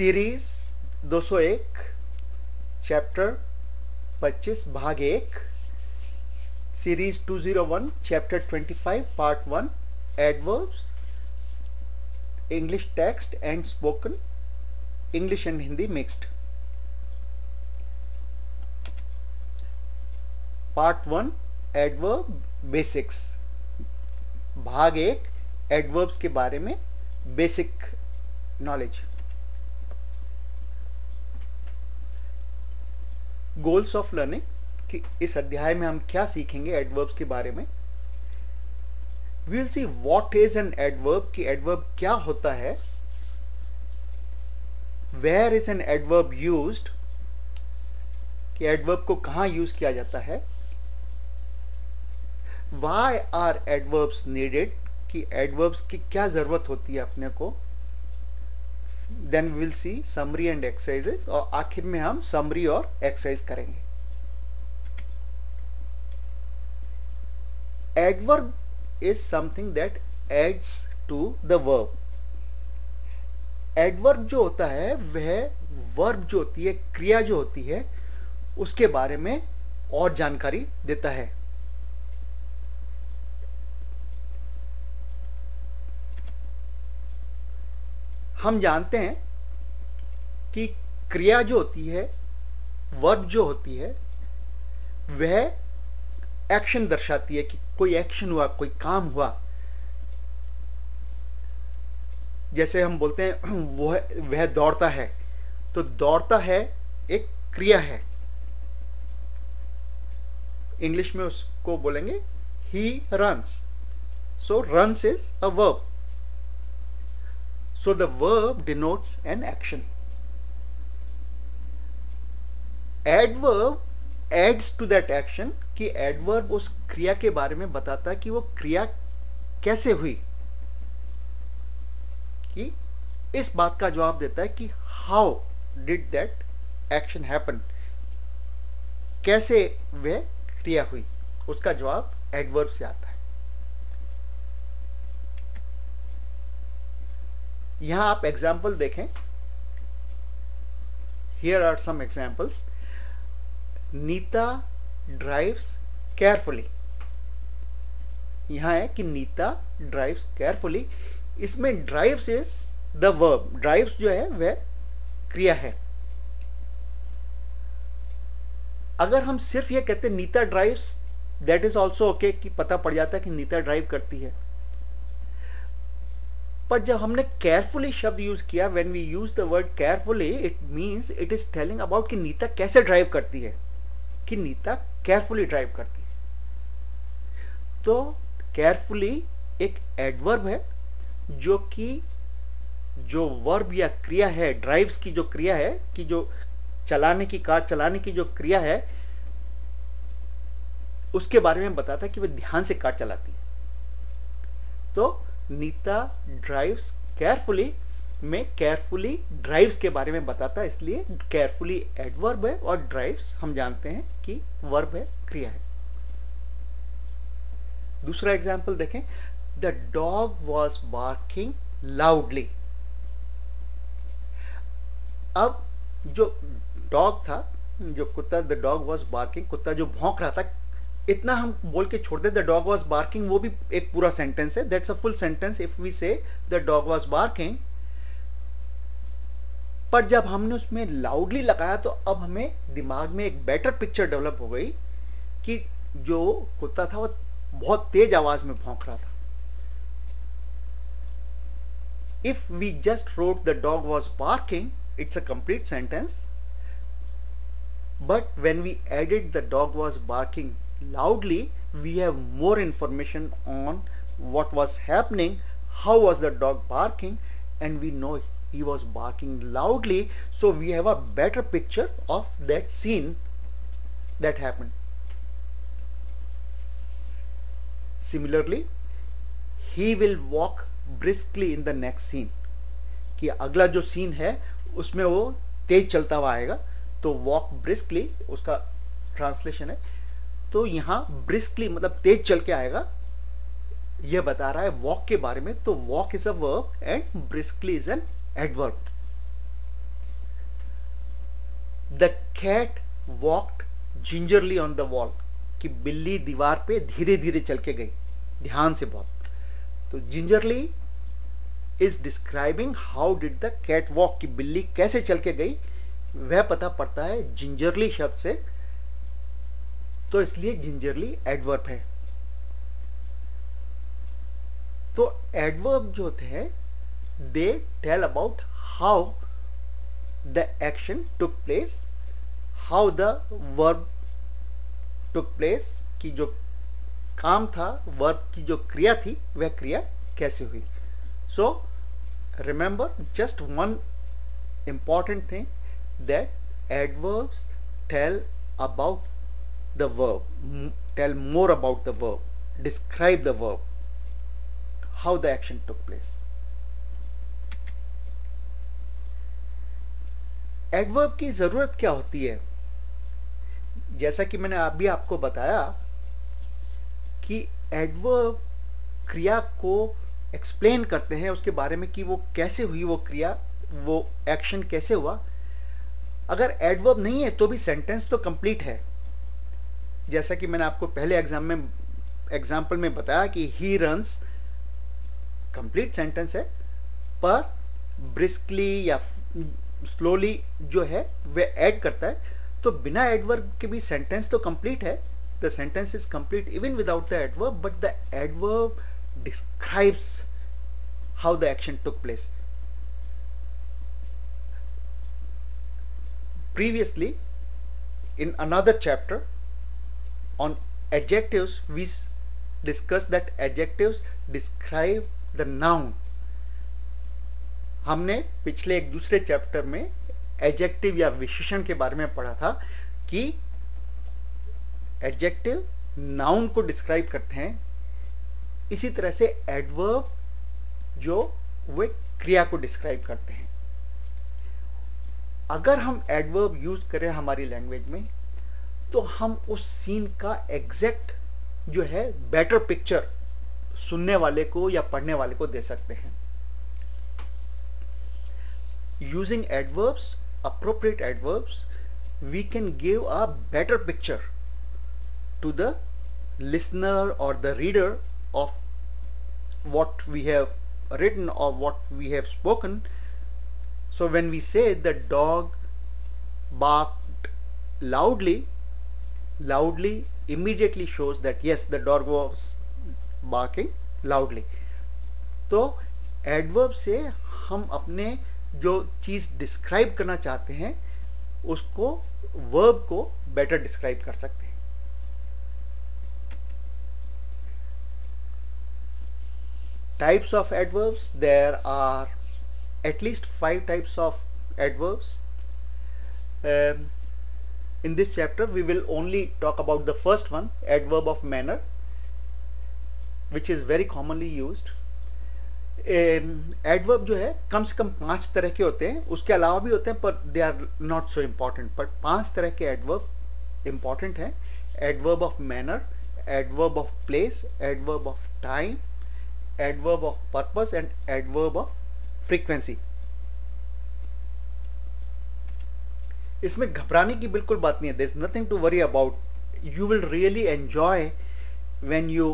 Series 201 chapter 25 भाग 1 series 201 chapter 25 part 1 adverbs English text and spoken English and Hindi mixed. Part 1 adverb basics, भाग 1 adverbs के बारे में basic knowledge. Goals of learning कि इस अध्याय में हम क्या सीखेंगे एडवर्ब्स के बारे में। We will see what is an adverb, कि एडवर्ब क्या होता है, where is an adverb used, कि एडवर्ब को कहां यूज किया जाता है, व्हाई आर एडवर्ब्स नीडेड, कि एडवर्ब्स की क्या जरूरत होती है अपने को। Then we will see summary and exercises, और आखिर में हम समरी और एक्सरसाइज करेंगे। Adverb is something that adds to the verb. Adverb जो होता है वह वर्ब जो होती है, क्रिया जो होती है, उसके बारे में और जानकारी देता है। हम जानते हैं कि क्रिया जो होती है, वर्ब जो होती है, वह एक्शन दर्शाती है कि कोई एक्शन हुआ, कोई काम हुआ। जैसे हम बोलते हैं वह दौड़ता है, तो दौड़ता है एक क्रिया है। इंग्लिश में उसको बोलेंगे he runs, so runs is a verb. So the verb denotes an action. Adverb adds to that action, कि adverb उस क्रिया के बारे में बताता है कि वो क्रिया कैसे हुई, कि इस बात का जवाब देता है कि how did that action happen, कैसे वह क्रिया हुई, उसका जवाब adverb से आता है। यहां आप एग्जाम्पल देखें, here are some examples. Nita drives carefully, यहां है कि नीता ड्राइव्स केयरफुली। इसमें drives is the verb, drives जो है वह क्रिया है। अगर हम सिर्फ ये कहते Nita drives, that is also okay, कि पता पड़ जाता है कि नीता ड्राइव करती है। पर जब हमने केयरफुली शब्द यूज किया, when we use the word carefully, it means it is telling about कि नीता कैसे ड्राइव करती है, कि नीता केयरफुली ड्राइव करती है। तो केयरफुली एक एडवर्ब है, जो कि जो वर्ब या क्रिया है, ड्राइव्स की जो क्रिया है, कि जो चलाने की, कार चलाने की जो क्रिया है, उसके बारे में बताता है कि वह ध्यान से कार चलाती है। तो नीता ड्राइव्स केयरफुली में केयरफुली ड्राइव्स के बारे में बताता है, इसलिए केयरफुली एडवर्ब है और ड्राइव्स हम जानते हैं कि वर्ब है, क्रिया है। दूसरा एग्जाम्पल देखें, the dog was barking loudly. अब जो डॉग था, जो कुत्ता, द डॉग वॉज बार्किंग, कुत्ता जो भौंक रहा था, इतना हम बोल के छोड़ दे द डॉग वॉज बार्किंग, वो भी एक पूरा सेंटेंस है, that's a full sentence if we say the dog was barking. पर जब हमने उसमें लाउडली लगाया, तो अब हमें दिमाग में एक बेटर पिक्चर डेवलप हो गई कि जो कुत्ता था वो बहुत तेज आवाज में भौंक रहा था। If we just wrote the dog was barking, it's a complete sentence, but when we added the dog was barking loudly, we have more information on what was happening, how was the dog barking, and we know he was barking loudly, so we have a better picture of that scene that happened. Similarly, he will walk briskly in the next scene, कि अगला जो scene है उसमें वो तेज चलता हुआ आएगा, तो walk briskly उसका ट्रांसलेशन है। तो यहां ब्रिस्कली मतलब तेज चल के आएगा, यह बता रहा है वॉक के बारे में। तो walk is a verb and briskly is an adverb. The cat walked gingerly on the wall, कि बिल्ली दीवार पे धीरे धीरे चल के गई, ध्यान से बहुत। तो gingerly is describing how did the cat walk, कि बिल्ली कैसे चल के गई, वह पता पड़ता है जिंजरली शब्द से, तो इसलिए जिंजरली एडवर्ब है। तो एडवर्ब जो होते हैं they tell about how the action took place, how the verb took place, कि जो काम था, वर्ब की जो क्रिया थी, वह क्रिया कैसे हुई। So remember just one important thing, that adverbs tell about the verb, tell more about the verb, describe the verb, how the action took place. Adverb की जरूरत क्या होती है? जैसा कि मैंने अभी आपको बताया कि एडवर्ब क्रिया को एक्सप्लेन करते हैं, उसके बारे में कि वो कैसे हुई, वो क्रिया, वो एक्शन कैसे हुआ। अगर एडवर्ब नहीं है तो भी सेंटेंस तो कंप्लीट है। जैसा कि मैंने आपको पहले एग्जाम्पल में बताया कि ही रन्स कंप्लीट सेंटेंस है, पर ब्रिस्कली या स्लोली जो है वह ऐड करता है, तो बिना एडवर्ब के भी सेंटेंस तो कंप्लीट है। The sentence is complete even without the adverb, but the adverb describes how the action took place. Previously, in another chapter on adjectives, we discussed that adjectives describe the noun. हमने पिछले एक दूसरे chapter में adjective या विशेषण के बारे में पढ़ा था कि एडजेक्टिव नाउन को डिस्क्राइब करते हैं, इसी तरह से एडवर्ब जो वे क्रिया को डिस्क्राइब करते हैं। अगर हम एडवर्ब यूज करें हमारी लैंग्वेज में, तो हम उस सीन का एग्जैक्ट जो है बेटर पिक्चर सुनने वाले को या पढ़ने वाले को दे सकते हैं। Using adverbs, appropriate adverbs, we can give a better picture to the listener और the reader of what we have written or what we have spoken. So when we say the dog barked loudly, loudly immediately shows that yes, the dog was barking loudly. तो adverb से हम अपने जो चीज describe करना चाहते हैं उसको, वर्ब को बेटर डिस्क्राइब कर सकते हैं। Types of adverbs, there are at least 5 types of adverbs. In this chapter we will only talk about the first one, adverb of manner, which is very commonly used. Adverb जो है कम से कम 5 तरह के होते हैं, उसके अलावा भी होते हैं पर they are not so important, but 5 तरह के adverb important हैं। adverb of manner, adverb of place, adverb of time, adverb of purpose and adverb of frequency. इसमें घबराने की बिल्कुल बात नहीं है। There is nothing to worry about. You will really enjoy when you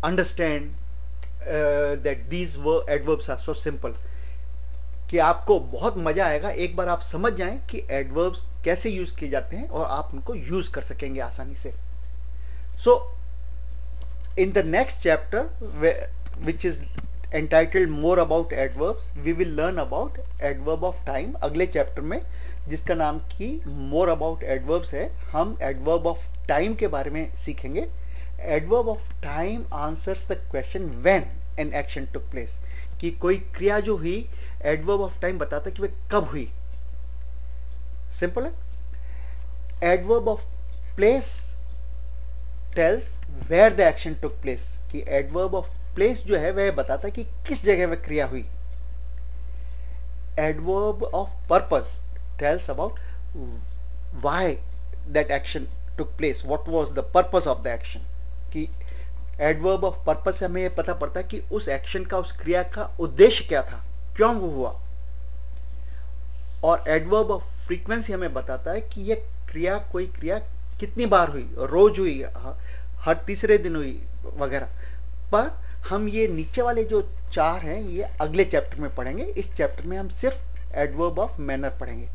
understand that these adverbs are so simple. कि आपको बहुत मजा आएगा एक बार आप समझ जाएं कि adverbs कैसे यूज किए जाते हैं और आप उनको यूज कर सकेंगे आसानी से। So in the next chapter, which is entitled more about adverbs, we will learn about adverb of time. अगले चैप्टर में जिसका नाम की more about adverbs है, हम adverb of time के बारे में सीखेंगे। adverb of time answers the question when an action took place, कि कोई क्रिया जो हुई, adverb of time बताता है कि वह कब हुई। सिंपल है। adverb of place tells where the action took place, कि adverb of place जो है वह बताता है कि किस जगह वह क्रिया हुई। adverb of purpose tells about why that action took place, what was the purpose of the action, कि adverb of purpose से हमें यह पता पड़ता है कि उस एक्शन का, उस क्रिया का उद्देश्य क्या था, क्यों वो हुआ। और adverb of फ्रीक्वेंसी हमें बताता है कि ये क्रिया, कोई क्रिया कितनी बार हुई, रोज हुई, हर तीसरे दिन हुई वगैरह। पर हम ये नीचे वाले जो 4 हैं ये अगले चैप्टर में पढ़ेंगे। इस चैप्टर में हम सिर्फ एडवर्ब ऑफ मैनर पढ़ेंगे।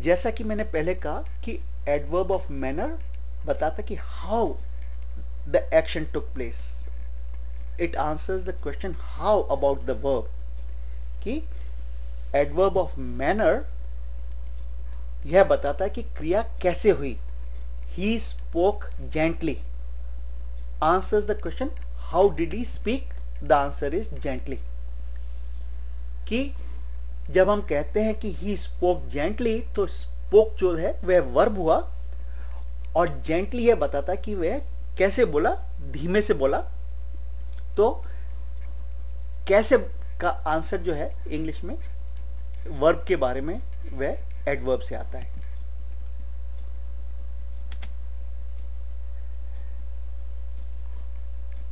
जैसा कि मैंने पहले कहा कि एडवर्ब ऑफ मैनर बताता कि how the action took place, it answers the question how about the verb. कि एडवर्ब ऑफ मैनर यह बताता है कि क्रिया कैसे हुई। He spoke gently answers the question how did he speak, the answer is gently। कि जब हम कहते हैं कि he spoke gently तो spoke जो है वह वर्ब हुआ, और gently यह बताता कि वह कैसे बोला, धीमे से बोला। तो कैसे का आंसर जो है इंग्लिश में वर्ब के बारे में वह एडवर्ब से आता है।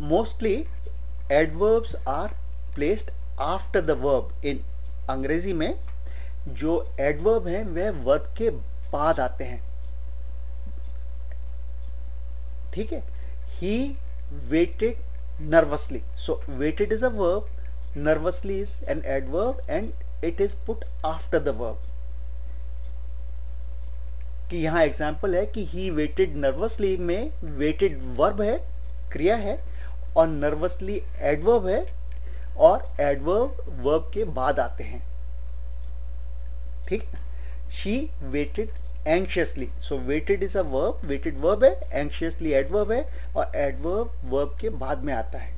Mostly adverbs are placed after the verb. इन अंग्रेजी में जो एडवर्ब हैं वह वर्ब के बाद आते हैं। ठीक है। He waited nervously, so waited is a verb, nervously is an adverb and it is put after the verb. कि यहां एग्जाम्पल है कि ही वेटेड नर्वसली में वेटेड वर्ब है, क्रिया है, और नर्वसली एडवर्ब है, और एडवर्ब वर्ब के बाद आते हैं। ठीक। She waited anxiously, so waited is a verb, waited verb है, एंशियसली एडवर्ब है, और एडवर्ब वर्ब के बाद में आता है।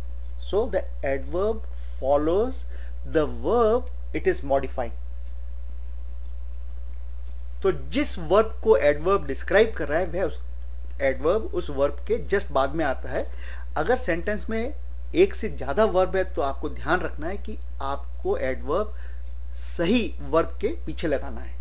So the adverb follows the verb it is modifying. तो जिस वर्ब को एडवर्ब डिस्क्राइब कर रहा है वह उस एडवर्ब उस वर्ब के जस्ट बाद में आता है। अगर सेंटेंस में एक से ज्यादा वर्ब है तो आपको ध्यान रखना है कि आपको एडवर्ब सही वर्ब के पीछे लगाना है।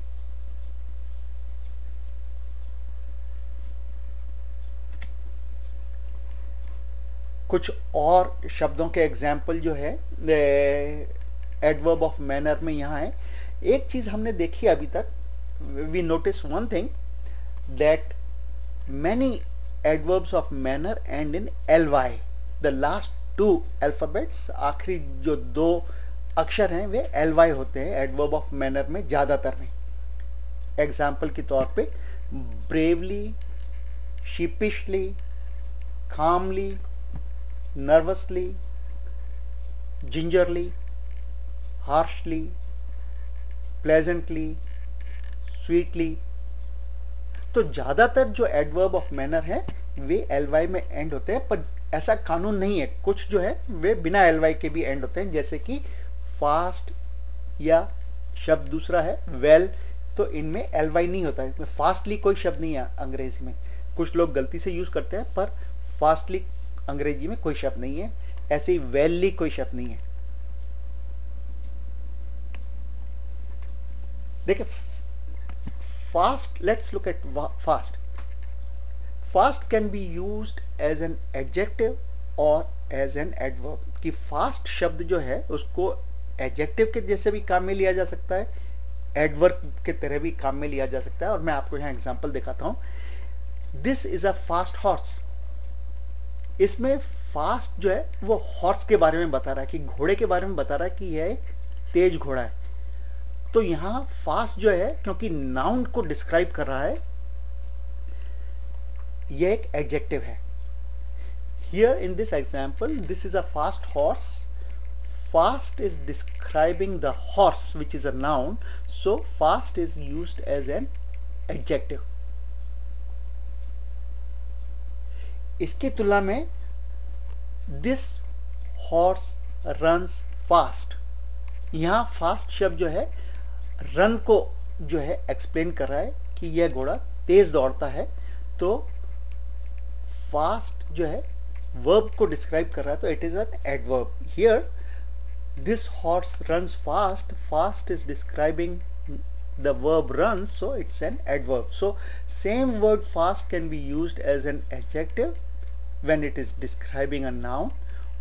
कुछ और शब्दों के एग्जाम्पल जो है एडवर्ब ऑफ मैनर में यहां है। एक चीज हमने देखी अभी तक, we notice one thing that many adverbs of manner end in ly, the last 2 alphabets, आखिरी जो 2 अक्षर हैं वे ly होते हैं एडवर्ब ऑफ मैनर में ज्यादातर में। एग्जाम्पल के तौर पे bravely, sheepishly, calmly, nervously, gingerly, harshly, pleasantly, sweetly। तो ज्यादातर जो एडवर्ब ऑफ मैनर है वे एलवाई में एंड होते हैं, पर ऐसा कानून नहीं है। कुछ जो है वे बिना एलवाई के भी एंड होते हैं, जैसे कि फास्ट या शब्द दूसरा है वेल, तो इनमें एलवाई नहीं होता है। इसमें फास्टली कोई शब्द नहीं है अंग्रेजी में, कुछ लोग गलती से यूज करते हैं, पर फास्टली अंग्रेजी में कोई शब्द नहीं है। ऐसे ही वेलली कोई शब्द नहीं है। देखिए fast, let's look at fast. Fast can be used as an adjective or as an adverb। कि fast शब्द जो है उसको adjective के जैसे भी काम में लिया जा सकता है, adverb के तरह भी काम में लिया जा सकता है। और मैं आपको यहाँ एग्जांपल दिखाता हूँ। This is a fast horse। इसमें fast जो है वो horse के बारे में बता रहा है, कि घोड़े के बारे में बता रहा है कि यह एक तेज घोड़ा है। तो यहां फास्ट जो है क्योंकि नाउन को डिस्क्राइब कर रहा है, यह एक एडजेक्टिव है। Here in this example this is a fast horse. Fast is describing the horse which is a noun, so fast is used as an adjective. इसकी तुलना में दिस हॉर्स रन्स फास्ट, यहां फास्ट शब्द जो है run को जो है एक्सप्लेन कर रहा है कि यह घोड़ा तेज दौड़ता है। तो फास्ट जो है वर्ब को डिस्क्राइब कर रहा है, तो it is an adverb. Here this horse runs fast, fast is describing the verb runs, so it's an adverb. So same word fast can be used as an adjective when it is describing a noun,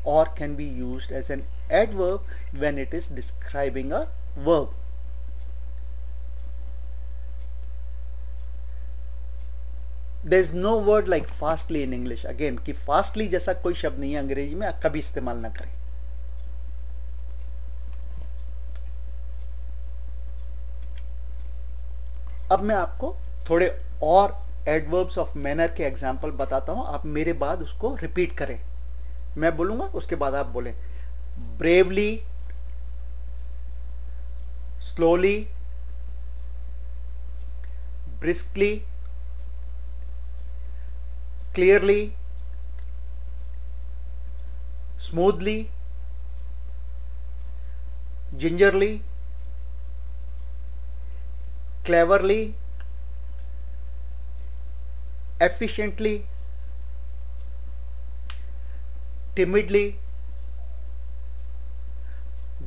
or can be used as an adverb when it is describing a verb. There is no word like fastly in English. Again, कि fastly जैसा कोई शब्द नहीं है अंग्रेजी में, कभी इस्तेमाल ना करें. अब मैं आपको थोड़े और एडवर्ब्स ऑफ मैनर के एग्जाम्पल बताता हूं. आप मेरे बाद उसको रिपीट करें. मैं बोलूंगा, उसके बाद आप बोलें. Bravely, slowly, briskly, clearly, smoothly, gingerly, cleverly, efficiently, timidly,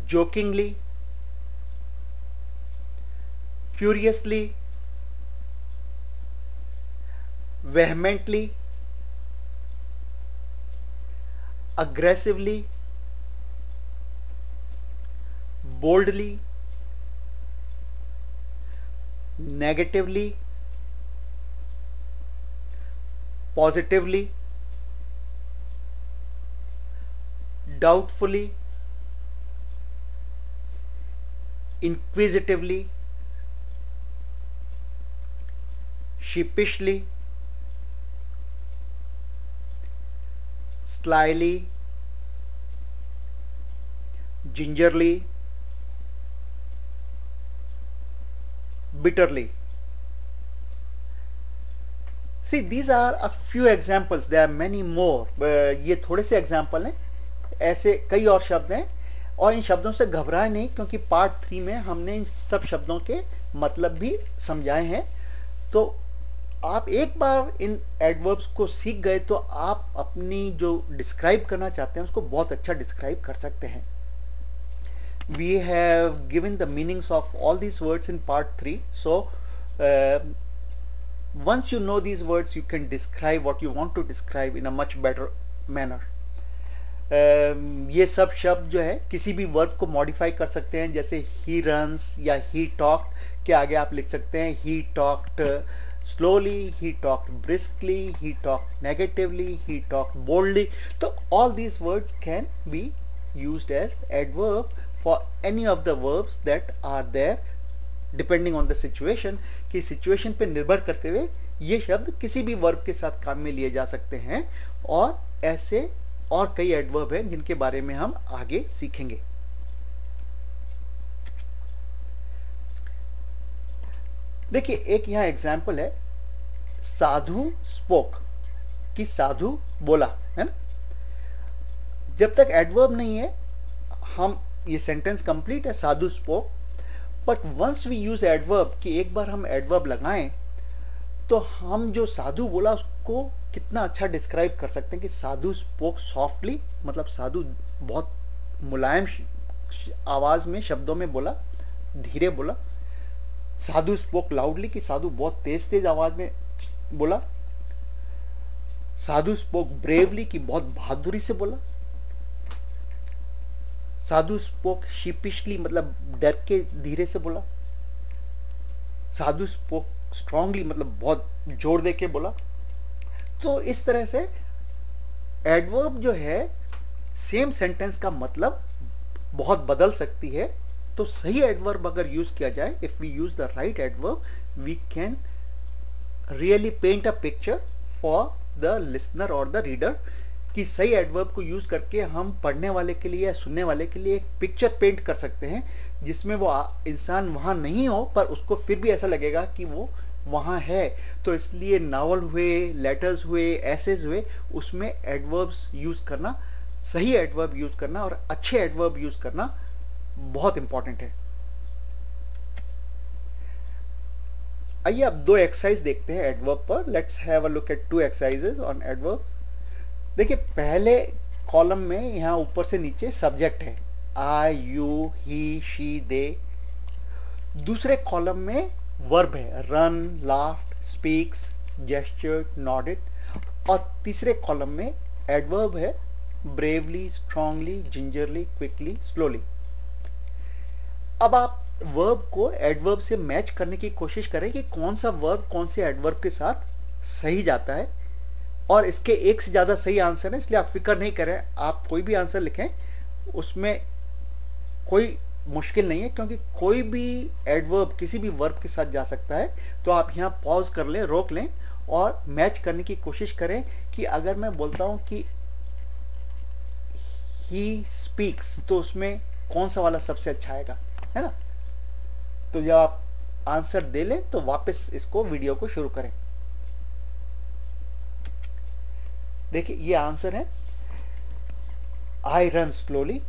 jokingly, curiously, vehemently, aggressively, boldly, negatively, positively, doubtfully, inquisitively, sheepishly, slyly, gingerly, bitterly. See, these are a few examples. There are many more. ये थोड़े से example हैं. ऐसे कई और शब्द हैं और इन शब्दों से घबराए नहीं, क्योंकि पार्ट 3 में हमने इन सब शब्दों के मतलब भी समझाए हैं. तो आप एक बार इन एडवर्ब्स को सीख गए तो आप अपनी जो डिस्क्राइब करना चाहते हैं उसको बहुत अच्छा डिस्क्राइब कर सकते हैं. We have given the meanings of all these words in part 3. So once you know these words, you can describe what you want to describe in a much better manner. ये सब शब्द जो है किसी भी वर्ब को modify कर सकते हैं. जैसे he runs या he talked के आगे आप लिख सकते हैं he talked slowly, he talked briskly, he talked negatively, he talked boldly. So all these words can be used as adverb for any of the verbs that are there depending on the situation. कि situation पे निर्भर करते हुए ये शब्द किसी भी verb के साथ काम में लिए जा सकते हैं. और ऐसे और कई एडवर्ब हैं जिनके बारे में हम आगे सीखेंगे. देखिए, एक यहाँ एग्जाम्पल है, साधु स्पोक, कि साधु बोला, है ना. जब तक एडवर्ब नहीं है हम ये सेंटेंस कंप्लीट है, sadhu spoke. But once we use adverb, कि एक बार हम एडवर्ब लगाएं तो हम जो साधु बोला उसको कितना अच्छा डिस्क्राइब कर सकते हैं. कि साधु स्पोक सॉफ्टली, मतलब साधु बहुत मुलायम आवाज में, शब्दों में बोला, धीरे बोला. साधु स्पोक लाउडली, कि साधु बहुत तेज तेज आवाज में बोला. साधु स्पोक ब्रेवली, कि बहुत बहादुरी से बोला. साधु स्पोक शीपिशली, मतलब डर के धीरे से बोला. साधु स्पोक स्ट्रांगली, मतलब बहुत जोर दे के बोला. तो इस तरह से एडवर्ब जो है सेम सेंटेंस का मतलब बहुत बदल सकती है. तो सही एडवर्ब अगर यूज किया जाए, if we use the right adverb, we can really paint a picture for the listener और द रीडर. कि सही एडवर्ब को यूज करके हम पढ़ने वाले के लिए या सुनने वाले के लिए एक पिक्चर पेंट कर सकते हैं जिसमें वो इंसान वहां नहीं हो पर उसको फिर भी ऐसा लगेगा कि वो वहां है. तो इसलिए नावल हुए, लेटर्स हुए, एसेज हुए, उसमें एडवर्ब्स यूज करना, सही एडवर्ब यूज करना और अच्छे एडवर्ब यूज करना बहुत इंपॉर्टेंट है. आइए अब दो एक्सरसाइज देखते हैं एडवर्ब पर. Let's have a look at 2 exercises on adverb. देखिए, पहले कॉलम में यहाँ ऊपर से नीचे सब्जेक्ट है, आई, यू, ही, शी, दे. दूसरे कॉलम में वर्ब है, रन, लाफ्ड, स्पीक्स, जेस्चर्ड, नॉडेड. और तीसरे कॉलम में एडवर्ब है, bravely, strongly, gingerly, quickly, slowly. अब आप वर्ब को एडवर्ब से मैच करने की कोशिश करें कि कौन सा वर्ब कौन से एडवर्ब के साथ सही जाता है, और इसके एक से ज़्यादा सही आंसर है, इसलिए आप फिक्र नहीं करें। आप कोई भी आंसर लिखें, उसमें कोई मुश्किल नहीं है, क्योंकि कोई भी एडवर्ब किसी भी वर्ब के साथ जा सकता है। तो आप यहाँ पॉज कर लें, रोक लें और मैच करने की कोशिश करें कि अगर मैं बोलता हूँ कि ही स्पीक्स, तो उसमें कौन सा वाला सबसे अच्छा आएगा, है ना। तो जब आप आंसर दे लें तो वापस इसको वीडियो को शुरू करें। देखिए ये आंसर है, I run slowly,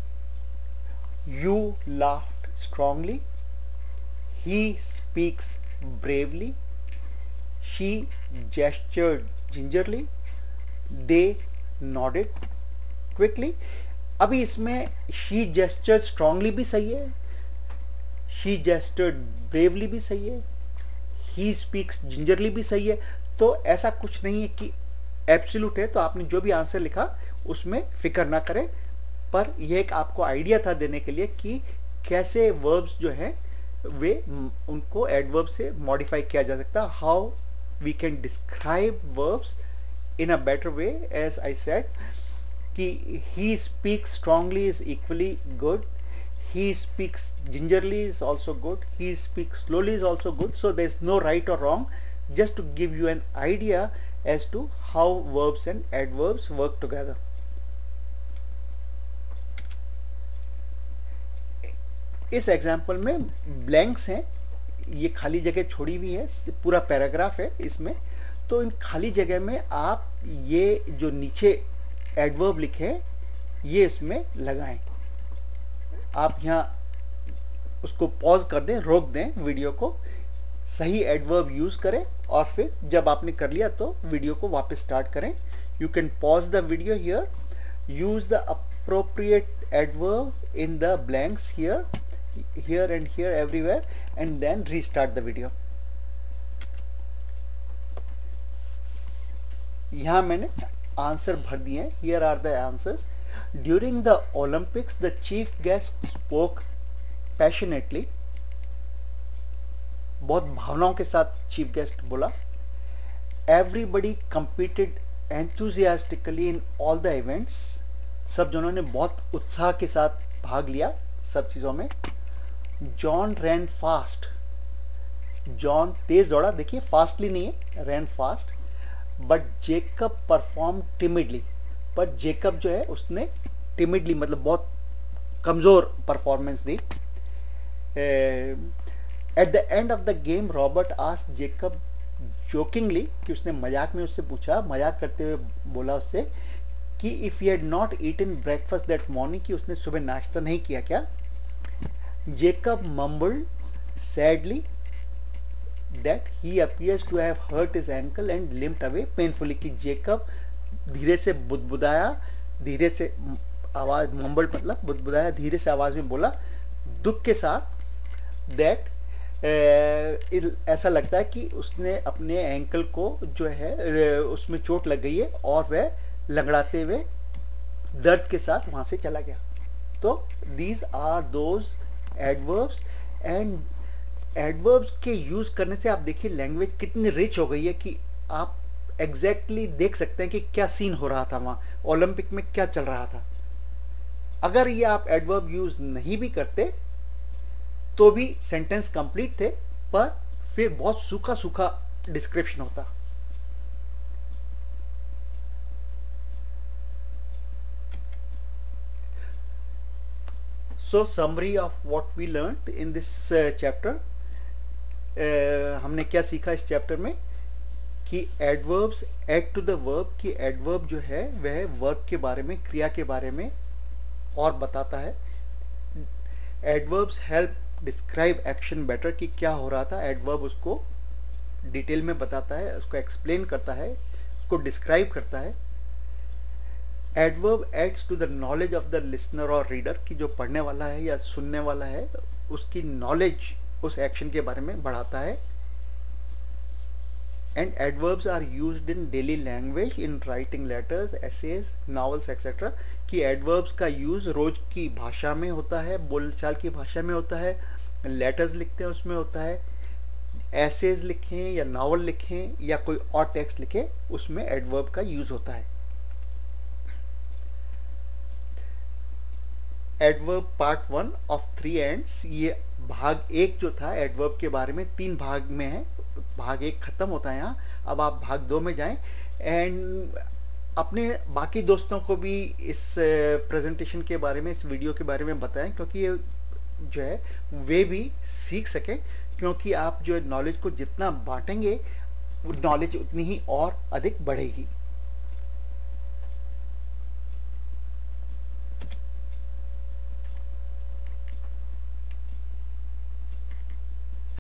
you laughed strongly, he speaks bravely, she gestured gingerly, they nodded quickly. अभी इसमें शी जेस्चर्ड स्ट्रांगली भी सही है, शी जेस्चर्ड ब्रेवली भी सही है, ही स्पीक्स जिंजरली भी सही है। तो ऐसा कुछ नहीं है कि एब्सोल्यूट है, तो आपने जो भी आंसर लिखा उसमें फिक्र ना करें। पर यह एक आपको आइडिया था देने के लिए कि कैसे वर्ब्स जो हैं वे उनको एडवर्ब से मॉडिफाई किया जा सकता है, how we can describe verbs in a better way. As I said कि he speaks strongly is equally good, he speaks gingerly is also good, he speaks slowly is also good. So there is no right or wrong, just to give you an idea as to how verbs and adverbs work together. इस example में blanks हैं, ये खाली जगह छोड़ी हुई है, पूरा पैराग्राफ है इसमें। तो इन खाली जगह में आप ये जो नीचे एडवर्ब लिखे ये इसमें लगाएं। आप यहाँ उसको पॉज कर दें, रोक दें वीडियो को, सही एडवर्ब यूज करें और फिर जब आपने कर लिया तो वीडियो को वापस स्टार्ट करें। You can pause the video here, use the appropriate adverb in the blanks here and here everywhere, and then restart the video. यहाँ मैंने आंसर भर दिए हैं, here are the answers. During the Olympics, the chief guest spoke passionately. बहुत भावनाओं के साथ chief guest बोला। Everybody competed enthusiastically in all the events. सब जनों ने बहुत उत्साह के साथ भाग लिया सब चीज़ों में। John ran fast. John तेज दौड़ा, देखिए फास्टली नहीं है, ran fast. But Jacob performed timidly. पर जेकब जो है उसने टिमिडली मतलब बहुत कमजोर performance the. At the end of the game Robert asked Jacob jokingly, कि उसने मजाक में उससे पूछा, मजाक करते हुए बोला उससे कि if he had not eaten breakfast that morning, कि उसने सुबह नाश्ता नहीं किया क्या। Jacob mumbled sadly that he appears to have hurt his ankle and limped away painfully, कि जेकब धीरे से बुदबुदाया, धीरे से आवाज, मम्बल मतलब बुदबुदाया, धीरे से आवाज में बोला दुख के साथ, दैट ऐसा लगता है कि उसने अपने एंकल को जो है उसमें चोट लग गई है और वह लंगड़ाते हुए दर्द के साथ वहां से चला गया। तो these are those adverbs, and adverbs के यूज करने से आप देखिए लैंग्वेज कितनी रिच हो गई है कि आप एग्जैक्टली देख सकते हैं कि क्या सीन हो रहा था वहां, ओलंपिक में क्या चल रहा था। अगर ये आप एडवर्ब यूज नहीं भी करते तो भी सेंटेंस कंप्लीट थे, पर फिर बहुत सूखा सूखा डिस्क्रिप्शन होता। So summary of what we learned in this chapter, हमने क्या सीखा इस चैप्टर में कि adverbs add to the verb, कि एडवर्ब जो है वह वर्ब के बारे में, क्रिया के बारे में और बताता है। Adverbs help describe action better, कि क्या हो रहा था, एडवर्ब उसको डिटेल में बताता है, उसको एक्सप्लेन करता है, उसको डिस्क्राइब करता है। Adverb adds to the knowledge of the listener और रीडर, कि जो पढ़ने वाला है या सुनने वाला है उसकी नॉलेज उस एक्शन के बारे में बढ़ाता है। And adverbs are used in daily language in writing letters, essays, novels etcetera. कि एडवर्ब्स का यूज रोज की भाषा में होता है, बोलचाल की भाषा में होता है, लेटर्स लिखते हैं उसमें होता है, एसेज लिखें या नॉवल लिखें या कोई और टेक्स्ट लिखें उसमें एडवर्ब का यूज होता है। एडवर्ब पार्ट 1 ऑफ 3 एंड्स, ये भाग 1 जो था एडवर्ब के बारे में 3 भाग में है, भाग 1 खत्म होता है यहाँ। अब आप भाग 2 में जाएं एंड अपने बाकी दोस्तों को भी इस प्रेजेंटेशन के बारे में, इस वीडियो के बारे में बताएं, क्योंकि ये जो है वे भी सीख सकें। क्योंकि आप जो नॉलेज को जितना बांटेंगे वो नॉलेज उतनी ही और अधिक बढ़ेगी।